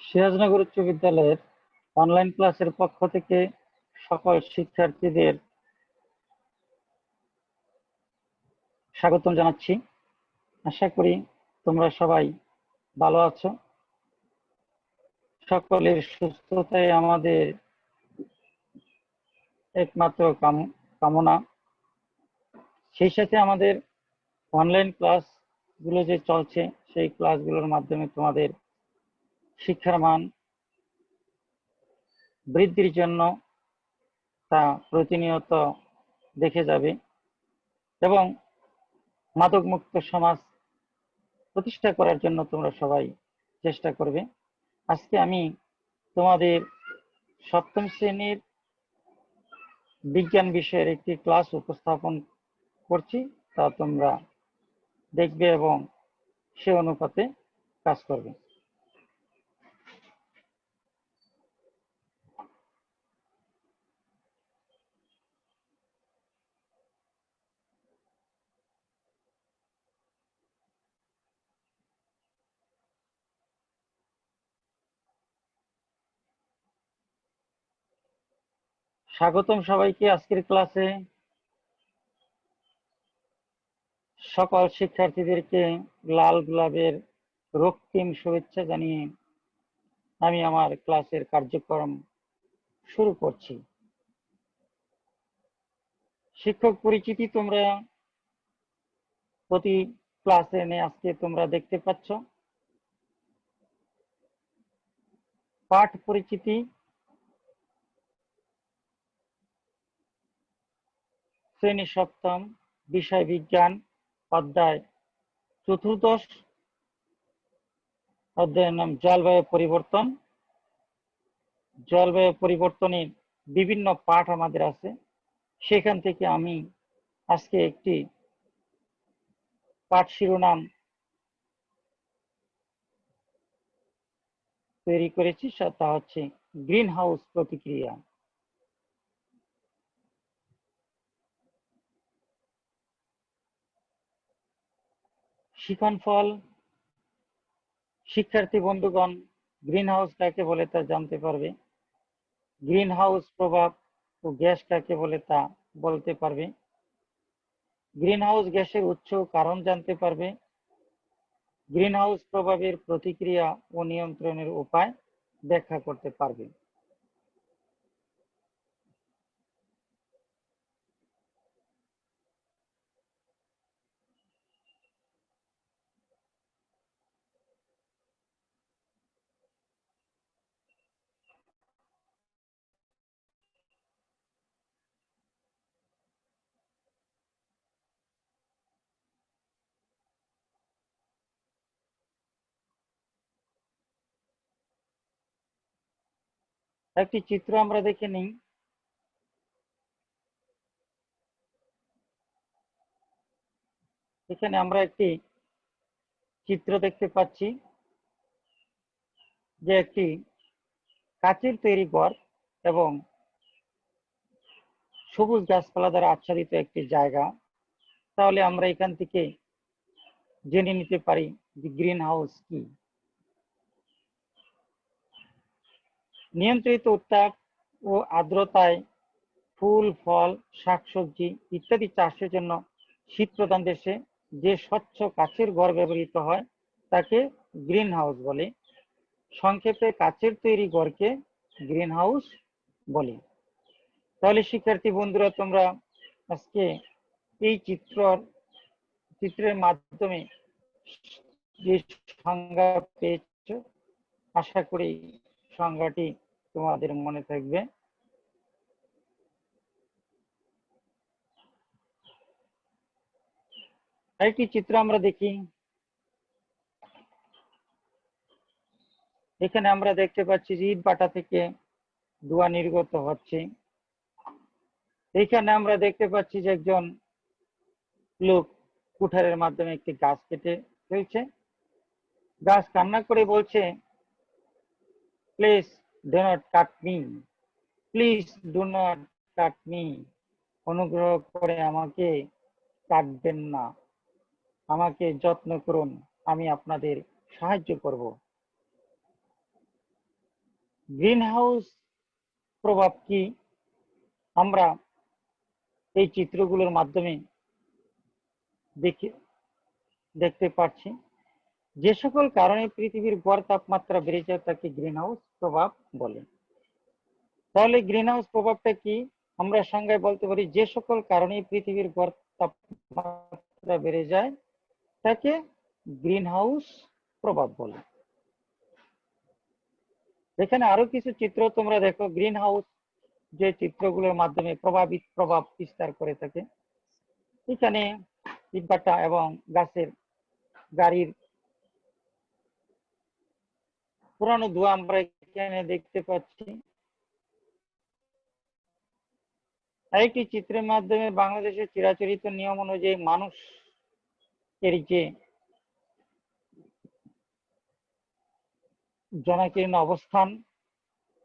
সিরাজনগর উচ্চ বিদ্যালয়ের অনলাইন ক্লাসের পক্ষ থেকে সকল শিক্ষার্থীদের স্বাগতম জানাচ্ছি। আশা করি তোমরা সবাই ভালো আছো। সকলের সুস্থতাই আমাদের একমাত্র কামনা। সেই সাথে আমাদের অনলাইন ক্লাস গুলো যে চলছে, সেই ক্লাসগুলোর মাধ্যমে তোমাদের শিক্ষার মান বৃদ্ধির জন্য তা প্রতিনিয়ত দেখে যাবে এবং মাদকমুক্ত সমাজ প্রতিষ্ঠা করার জন্য তোমরা সবাই চেষ্টা করবে। আজকে আমি তোমাদের সপ্তম শ্রেণীর বিজ্ঞান বিষয়ের একটি ক্লাস উপস্থাপন করছি, তা তোমরা দেখবে এবং সে অনুপাতে কাজ করবে। স্বাগতম সবাইকে আজকের ক্লাসে। সকল শিক্ষার্থীদেরকে লাল গোলাপের রক্তিম শুভেচ্ছা জানিয়ে আমি আমার ক্লাসের কার্যক্রম শুরু করছি। শিক্ষক পরিচিতি তোমরা প্রতি ক্লাসে আজকে তোমরা দেখতে পাচ্ছ। পাঠ পরিচিতি, শ্রেণী সপ্তম, বিষয় বিজ্ঞান, অধ্যায় চতুর্দশ, অধ্যায়ের নাম জলবায়ু পরিবর্তন। জলবায়ু পরিবর্তনের বিভিন্ন পাঠ আমাদের আছে, সেখান থেকে আমি আজকে একটি পাঠ শিরোনাম তৈরি করেছি, তা হচ্ছে গ্রিন হাউস প্রতিক্রিয়া। শিখন ফল, শিক্ষার্থী বন্ধুগণ গ্রিন হাউস কাকে বলে তা জানতে পারবে। গ্রিন হাউস প্রভাব ও গ্যাস কাকে বলে তা বলতে পারবে। গ্রিন হাউস গ্যাসের উৎস ও কারণ জানতে পারবে। গ্রিন হাউস প্রভাবের প্রতিক্রিয়া ও নিয়ন্ত্রণের উপায় ব্যাখ্যা করতে পারবে। একটি চিত্র আমরা দেখে নিই। এখানে আমরা একটি চিত্র দেখতে পাচ্ছি, যে একটি কাচের তৈরি ঘর এবং সবুজ গাছপালা দ্বারা আচ্ছাদিত একটি জায়গা। তাহলে আমরা এখান থেকে জেনে নিতে পারি যে গ্রিন হাউস কি। নিয়ন্ত্রিত উত্তাপ ও আর্দ্রতায় ফুল, ফল, শাকসবজি ইত্যাদি চাষের জন্য শীত প্রধান দেশে যে স্বচ্ছ কাচের ঘর ব্যবহৃত হয় তাকে গ্রিন হাউস বলে। সংক্ষেপে কাচের তৈরি ঘরকে গ্রিন হাউস বলে। তাহলে শিক্ষার্থী বন্ধুরা, তোমরা আজকে এই চিত্রের মাধ্যমে যে সংজ্ঞা পেয়েছ, আশা করি সংজ্ঞাটি তোমাদের মনে থাকবে। আরেকটি চিত্র আমরা দেখি। এখানে আমরা দেখতে পাচ্ছি যে ইট ভাটা থেকে ধোঁয়া নির্গত হচ্ছে। এখানে আমরা দেখতে পাচ্ছি যে একজন লোক কুঠারের মাধ্যমে একটি গাছ কেটে ফেলছে। গাছ কান্না করে বলছে, please do not cut me, please do not cut me, অনুগ্রহ করে আমাকে কাটবেন না, আমাকে যত্ন করুন, আমি আপনাদের সাহায্য করব। গ্রিন হাউস প্রভাব কি আমরা এই চিত্রগুলোর মাধ্যমে দেখতে পাচ্ছি। যে সকল কারণে পৃথিবীর গড় তাপমাত্রা বেড়ে যায় তাকে গ্রিন হাউস প্রভাব বলে। তাহলে গ্রিন হাউস প্রভাবটা কি? আমরা সংজ্ঞায় বলতে পারি যে সকল কারণে পৃথিবীর গড় তাপমাত্রা বেড়ে যায় তাকে গ্রিন হাউস প্রভাব বলে। এখানে আরো কিছু চিত্র তোমরা দেখো, গ্রিন হাউস যে চিত্রগুলোর মাধ্যমে প্রভাব বিস্তার করে থাকে। এখানে ইটভাটা এবং গাছের গাড়ির পুরানো ধোঁয়া আমরা এখানে দেখতে পাচ্ছি। আরেকটি চিত্রের মাধ্যমে বাংলাদেশের চিরাচরিত নিয়ম অনুযায়ী মানুষ এর যে জনাকীর্ণ অবস্থান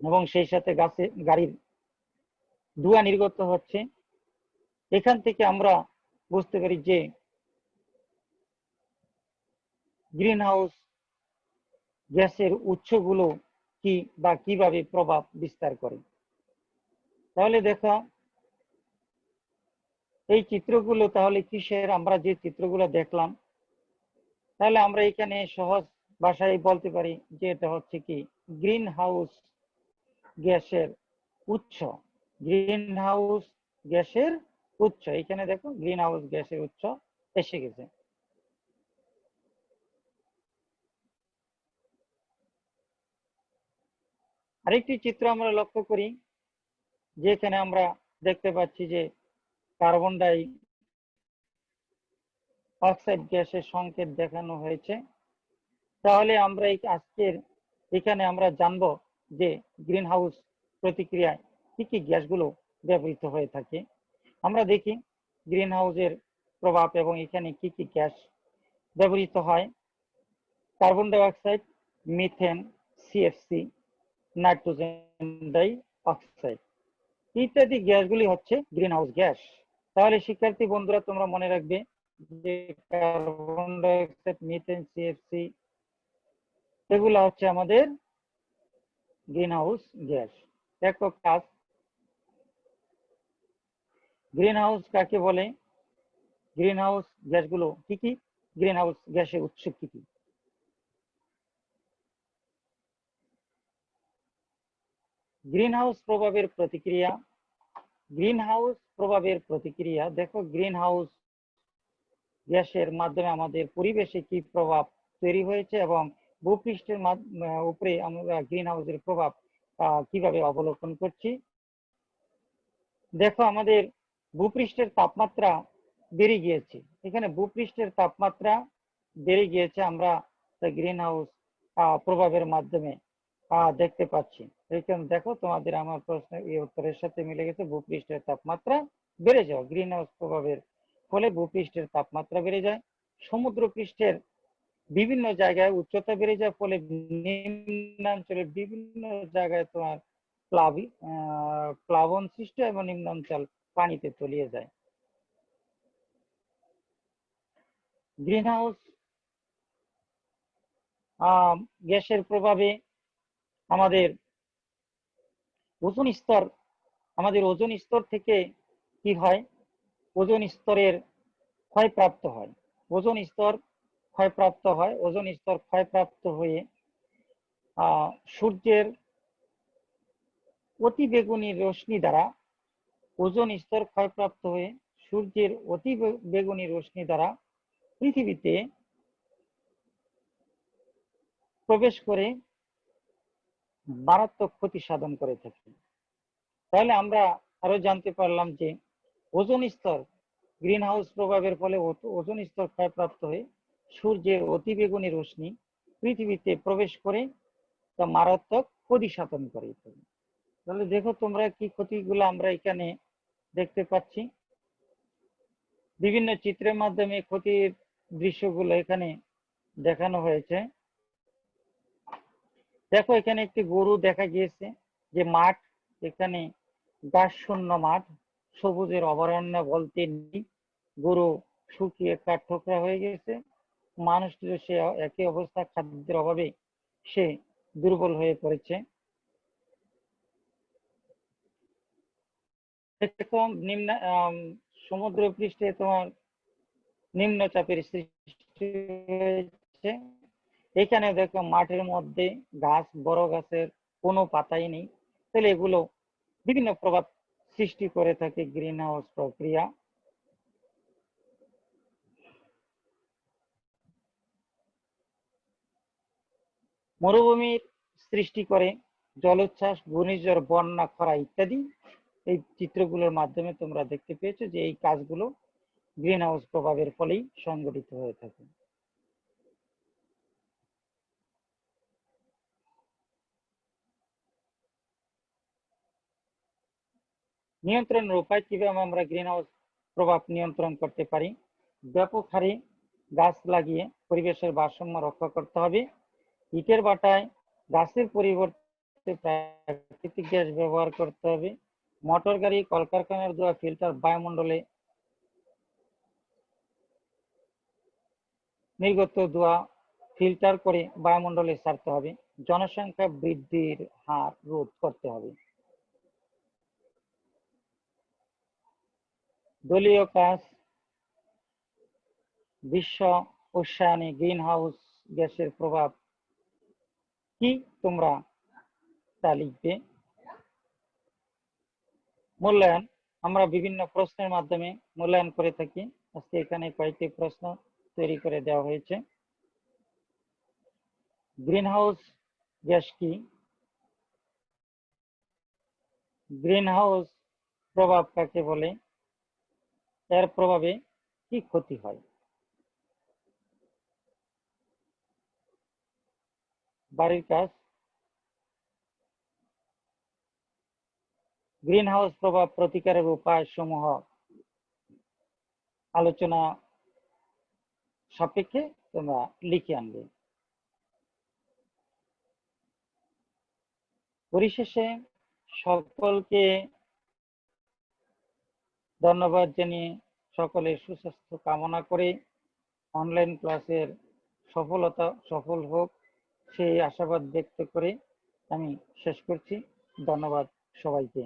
এবং সেই সাথে গাড়ির ধোঁয়া নির্গত হচ্ছে, এখান থেকে আমরা বুঝতে পারি যে গ্রিন হাউস গ্যাসের উৎসগুলো কি বা কিভাবে প্রভাব বিস্তার করে। তাহলে দেখো এই চিত্রগুলো তাহলে কিসের? আমরা যে চিত্রগুলো দেখলাম, তাহলে আমরা এখানে সহজ ভাষায় বলতে পারি যে এটা হচ্ছে কি গ্রিন হাউস গ্যাসের উৎস। গ্রিন হাউস গ্যাসের উৎস, এখানে দেখো গ্রিন হাউস গ্যাসের উৎস এসে গেছে। আরেকটি চিত্র আমরা লক্ষ্য করি, যেখানে আমরা দেখতে পাচ্ছি যে কার্বন ডাই অক্সাইড গ্যাসের সংকেত দেখানো হয়েছে। তাহলে আমরা আজকের এখানে আমরা জানবো যে গ্রিন হাউস প্রতিক্রিয়ায় কি কি গ্যাসগুলো ব্যবহৃত হয়ে থাকে। আমরা দেখি গ্রিন হাউসের প্রভাব এবং এখানে কি কি গ্যাস ব্যবহৃত হয়। Carbon die oxide, methane, CFC, nitrogen die oxide ইত্যাদি গ্যাসগুলি হচ্ছে গ্রিন হাউস গ্যাস। তাহলে শিক্ষার্থী বন্ধুরা তোমরা মনে রাখবে যে carbon die oxide, methane, CFC এগুলো হচ্ছে আমাদের গ্রিন হাউস গ্যাস। একক কাজ, গ্রিন হাউস কাকে বলে, গ্রিন হাউস গ্যাসগুলো কি কি, গ্রিন হাউস গ্যাসের উৎস কি কি। গ্রিন হাউস প্রভাবের প্রতিক্রিয়া। গ্রিন হাউস প্রভাবের প্রতিক্রিয়া, দেখো গ্রিন হাউস গ্যাসের মাধ্যমে আমাদের পরিবেশে কি প্রভাব তৈরি হয়েছে এবং ভূপৃষ্ঠের উপরে আমরা গ্রিন হাউসের প্রভাব কিভাবে অবলোকন করছি। দেখো আমাদের ভূপৃষ্ঠের তাপমাত্রা বেড়ে গিয়েছে, এখানে ভূপৃষ্ঠের তাপমাত্রা বেড়ে গিয়েছে আমরা গ্রিন হাউস প্রভাবের মাধ্যমে দেখতে পাচ্ছি। এখানে দেখো তোমাদের আমার প্রশ্নের এই উত্তরের সাথে মিলে গেছে, ভূপৃষ্ঠের তাপমাত্রা বেড়ে যাওয়া গ্রিন হাউস প্রভাবের ফলে ভূপৃষ্ঠের তাপমাত্রা বেড়ে যায়। সমুদ্র পৃষ্ঠের বিভিন্ন জায়গায় উচ্চতা বেড়ে যায় ফলে নিম্নাঞ্চলের বিভিন্ন জায়গায় তোমার প্লাবন সৃষ্টি এবং নিম্নাঞ্চল পানিতে তলিয়ে যায়। গ্রিন হাউস গ্যাসের প্রভাবে আমাদের ওজোন স্তর, আমাদের ওজোন স্তর থেকে কি হয়, ওজোন স্তরের ক্ষয়প্রাপ্ত হয়। ওজোন স্তর ক্ষয়প্রাপ্ত হয়, ওজোন স্তর ক্ষয়প্রাপ্ত হয়ে সূর্যের অতি বেগুনি রশ্মি দ্বারা, ওজোন স্তর ক্ষয়প্রাপ্ত হয়ে সূর্যের অতি বেগুনি রশ্মি দ্বারা পৃথিবীতে প্রবেশ করে মারাত্মক ক্ষতি সাধন করে থাকে। তাহলে আমরা আরো জানতে পারলাম যে ওজোন স্তর, গ্রিন হাউস প্রভাবের ফলে ওজোন স্তর ক্ষয়প্রাপ্ত হয়ে সূর্যের অতি বেগুনি রশ্মি পৃথিবীতে প্রবেশ করে তা মারাত্মক ক্ষতি সাধন করে। তাহলে দেখো তোমরা কি ক্ষতিগুলো আমরা এখানে দেখতে পাচ্ছি, বিভিন্ন চিত্রের মাধ্যমে ক্ষতির দৃশ্যগুলো এখানে দেখানো হয়েছে। দেখো এখানে একটি গরু দেখা গিয়েছে, যে মাঠ, এখানে ঘাস শূন্য মাঠ, সবুজের অভয়ারণ্য বলতে নেই, গরু শুকিয়ে কাঠঠোকরা হয়ে গেছে, মানুষটির সে একই অবস্থা, খাদ্যের অভাবে সে দুর্বল হয়ে পড়েছে। এরকম সমুদ্র পৃষ্ঠে তোমার নিম্নচাপের সৃষ্টি হয়েছে। এখানে দেখো মাঠের মধ্যে গাছ, বড় গাছের কোনো পাতাই নেই। তাহলে এগুলো বিভিন্ন প্রভাব সৃষ্টি করে থাকে গ্রিন হাউস প্রক্রিয়া। মরুভূমির সৃষ্টি করে জলোচ্ছ্বাস, ঘূর্ণিঝড়, বন্যা, খরা ইত্যাদি। এই চিত্রগুলোর মাধ্যমে তোমরা দেখতে পেয়েছো যে এই কাজগুলো গ্রিন হাউস প্রভাবের ফলেই সংঘটিত হয়ে থাকে। নিয়ন্ত্রণের উপায় কিভাবে আমরা গ্রিন হাউস প্রভাব নিয়ন্ত্রণ করতে পারি? ব্যাপক হারে গাছ লাগিয়ে পরিবেশের ভারসাম্য রক্ষা করতে হবে। ইটের ভাটায় গাছের পরিবর্তে প্রাকৃতিক গ্যাস ব্যবহার করতে হবে। মোটর গাড়ি, কলকারখানার ধোঁয়া, ফিল্টার বায়ুমণ্ডলে নির্গত ধোঁয়া ফিল্টার করে বায়ুমণ্ডলে ছাড়তে হবে। জনসংখ্যা বৃদ্ধির হার রোধ করতে হবে। দলীয় কাজ, বিশ্ব উষ্ণায়নে গ্রিন হাউস গ্যাসের প্রভাব কি তোমরা তা লিখবে। মূল্যায়ন, আমরা বিভিন্ন প্রশ্নের মাধ্যমে মূল্যায়ন করে থাকি। আজকে এখানে কয়েকটি প্রশ্ন তৈরি করে দেওয়া হয়েছে। গ্রিন হাউস গ্যাস কি? গ্রিন হাউস প্রভাব কাকে বলে? এর প্রভাবে কি ক্ষতি হয়? বাড়ির কাজ, গ্রিন হাউস প্রভাব প্রতিকারের উপায় সমূহ আলোচনা সাপেক্ষে তোমরা লিখে আনবে। পরিশেষে সকলকে ধন্যবাদ জানিয়ে, সকলের সুস্বাস্থ্য কামনা করে অনলাইন ক্লাসের সফল হোক সেই আশাবাদ ব্যক্ত করে আমি শেষ করছি। ধন্যবাদ সবাইকে।